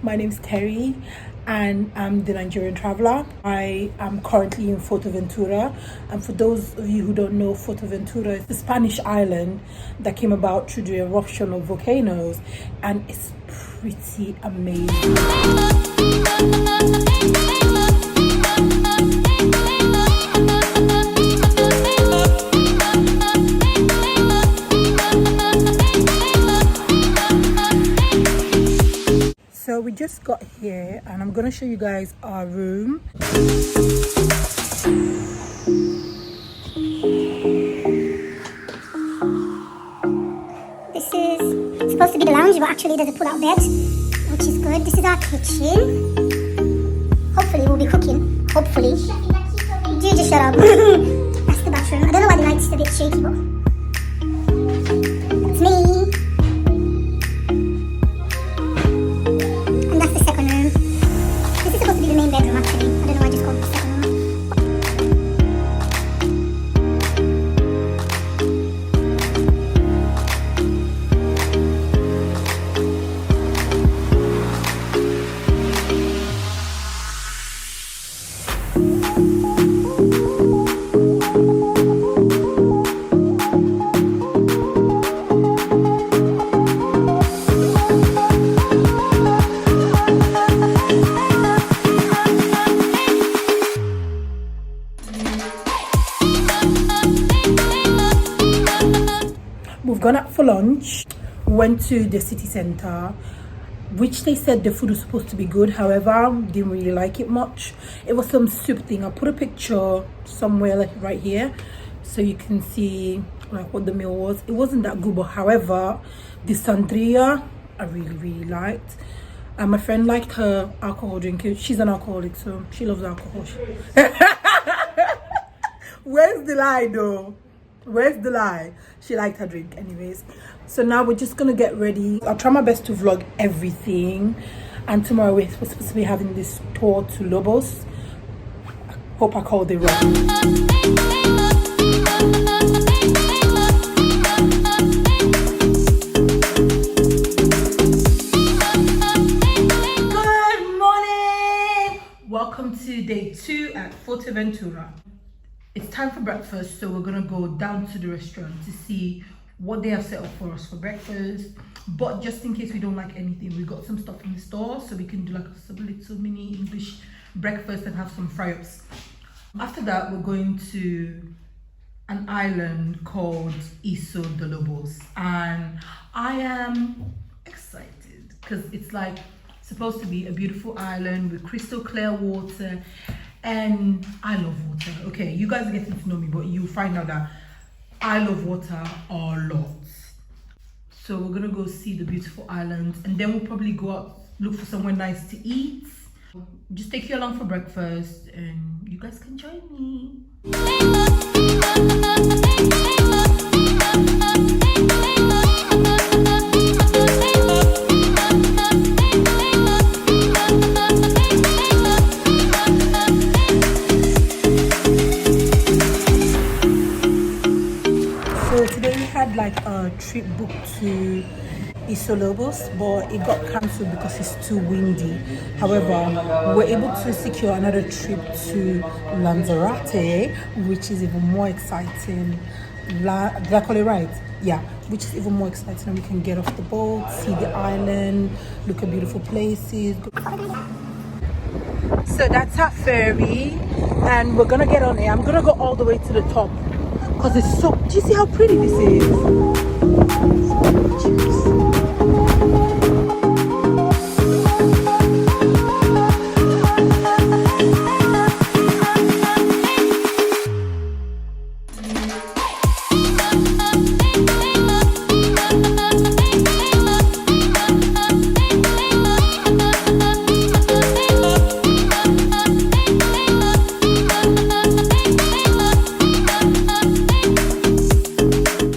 My name is Terry and I'm the Nigerian traveler. I am currently in Fuerteventura, and for those of you who don't know, Fuerteventura is the Spanish island that came about through the eruption of volcanoes, and it's pretty amazing. So we just got here and I'm gonna show you guys our room. This is supposed to be the lounge, but actually there's a pull-out bed, which is good. This is our kitchen. Hopefully we'll be cooking. Hopefully. Do you just shut up? That's the bathroom. I don't know why the light's a bit shaky, but that's me. Main bedroom actually. I don't know why I just called it the second room. We've gone out for lunch, went to the city center, which they said the food was supposed to be good. However, didn't really like it much. It was some soup thing. I'll put a picture somewhere like right here so you can see like what the meal was. It wasn't that good, but however, the sangria I really liked. And my friend liked her alcohol drink. She's an alcoholic, so she loves alcohol. Where's the lie though? Where's the lie? She liked her drink anyways. So now we're just gonna get ready. I'll try my best to vlog everything, and tomorrow we're supposed to be having this tour to Lobos. Hope I called it right. Good morning, welcome to day 2 at Fuerteventura. It's time for breakfast, so we're gonna go down to the restaurant to see what they have set up for us for breakfast. But just in case we don't like anything, we got some stuff in the store, so we can do like a little mini English breakfast and have some fry-ups. After that, we're going to an island called Isla De Lobos, and I am excited because it's like supposed to be a beautiful island with crystal clear water. And I love water. Okay, you guys are getting to know me, but you'll find out that I love water a lot. So we're gonna go see the beautiful island, and then we'll probably go out, look for somewhere nice to eat. Just take you along for breakfast, and you guys can join me. Like a trip booked to Isla De Lobos, but it got cancelled because it's too windy. However, we're able to secure another trip to Lanzarote, which is even more exciting. Did I call it right? Yeah, which is even more exciting, and we can get off the boat, see the island, look at beautiful places. So that's our ferry, and we're gonna get on it. I'm gonna go all the way to the top because it's so, do you see how pretty this is?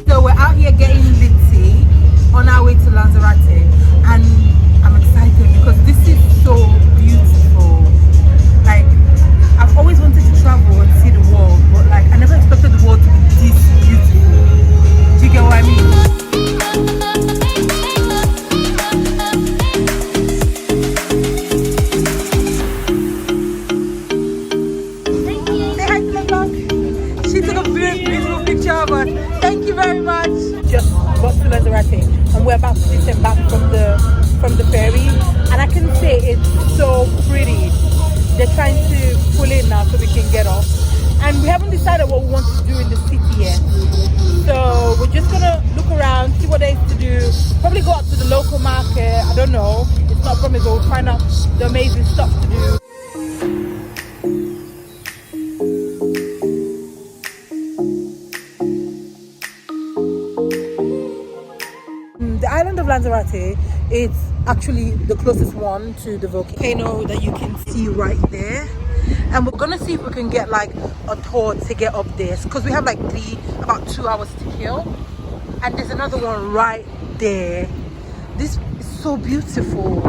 So we're out here getting litty on our way to Lanzarote, and I'm excited because this is so beautiful. Like, I've always wanted to travel and see the world, but like I never expected the world to be this beautiful. Do you get what I mean? Say hi to the vlog. She took a beautiful picture of us. Thank you very much. Just got to Lanzarote and we're about to disembark from the ferry, and I can say it's so pretty. They're trying to pull in now so we can get off, and we haven't decided what we want to do in the city yet. So we're just gonna look around, see what there is to do, probably go up to the local market. I don't know, it's not promised, but we'll find out the amazing stuff to do. The island of Lanzarote is actually the closest one to the volcano that you can see right there, and we're gonna see if we can get like a tour to get up there, because we have like about 2 hours to kill, and there's another one right there. This is so beautiful.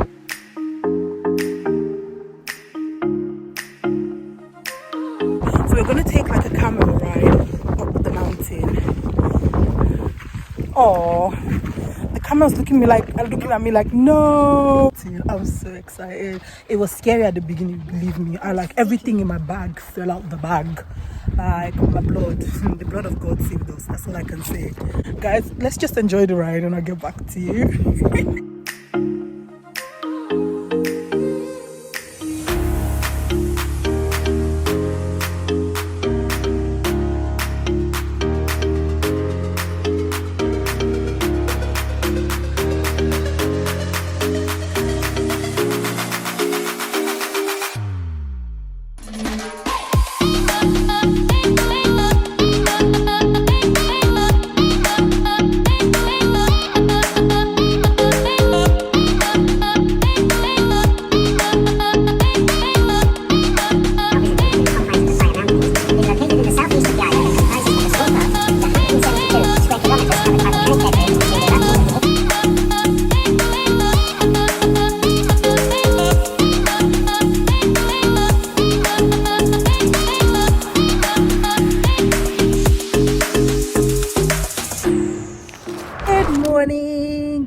So we're gonna take like a camel ride up the mountain. Oh, the camel's looking at me like no. I'm so excited. It was scary at the beginning, believe me. I like everything in my bag fell out the bag, like my blood. The blood of God saved us. That's all I can say. Guys, let's just enjoy the ride and I'll get back to you.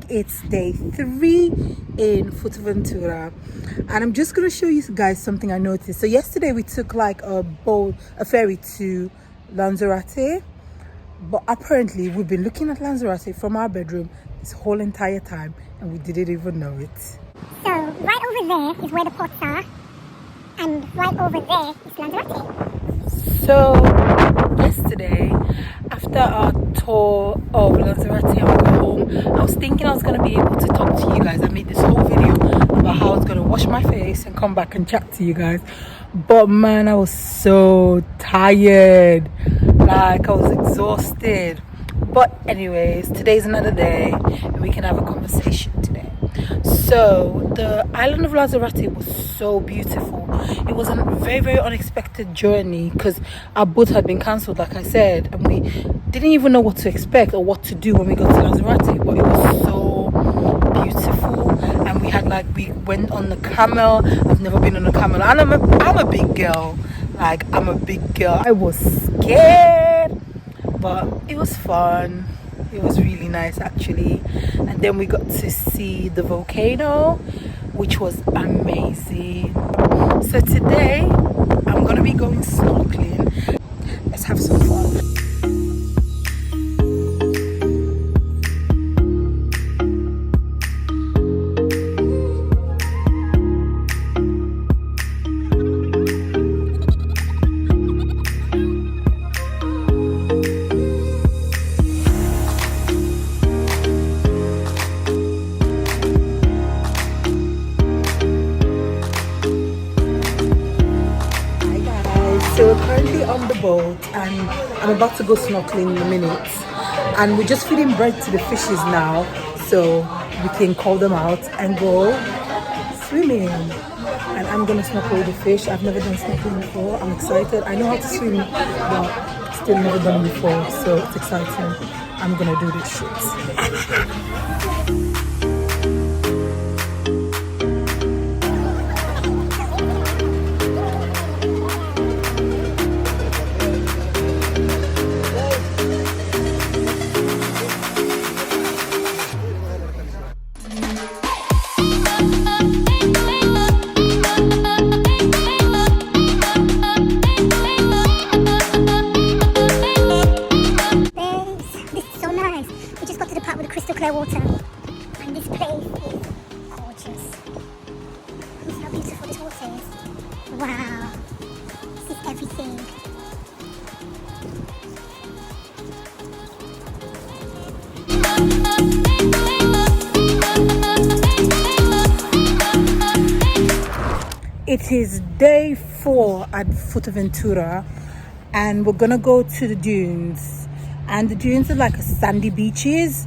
It's day 3 in Fuerteventura, and I'm just gonna show you guys something I noticed. So yesterday we took like a ferry to Lanzarote, but apparently we've been looking at Lanzarote from our bedroom this whole entire time and we didn't even know it. So right over there is where the ports are, and right over there is Lanzarote. So yesterday, after our tour of Lanzarote and we got home, I was thinking I was going to be able to talk to you guys. I made this whole video about how I was going to wash my face and come back and chat to you guys, but man, I was so tired, like I was exhausted. But anyways, today's another day and we can have a conversation today. So the island of Lanzarote was so beautiful. It was a very, very unexpected journey because our boat had been cancelled, like I said, and we didn't even know what to expect or what to do when we got to Lanzarote. But it was so beautiful, and we went on the camel. I've never been on a camel, and I'm a big girl. Like, I'm a big girl. I was scared, but it was fun. It was really nice actually. And then we got to see the volcano, which was amazing. So today I'm gonna be going snorkeling. Let's have some fun. about to go snorkeling in a minute, and we're just feeding bread to the fishes now, so we can call them out and go swimming. And I'm gonna snorkel with the fish. I've never done snorkeling before. I'm excited. I know how to swim, but still never done it before, so it's exciting. I'm gonna do this shit. Water, and this place is gorgeous. Look how beautiful this water is. Wow, this is everything. It is day 4 at Fuerteventura, and we're gonna go to the dunes, and the dunes are like sandy beaches.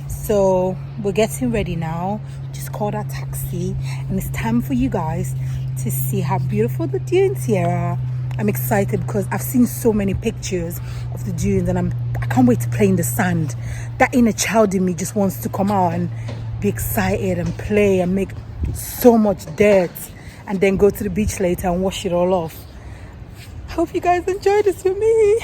So we're getting ready now. Just called our taxi, and it's time for you guys to see how beautiful the dunes here are. I'm excited because I've seen so many pictures of the dunes, and I can't wait to play in the sand. That inner child in me just wants to come out and be excited and play and make so much dirt, and then go to the beach later and wash it all off. I hope you guys enjoy this with me.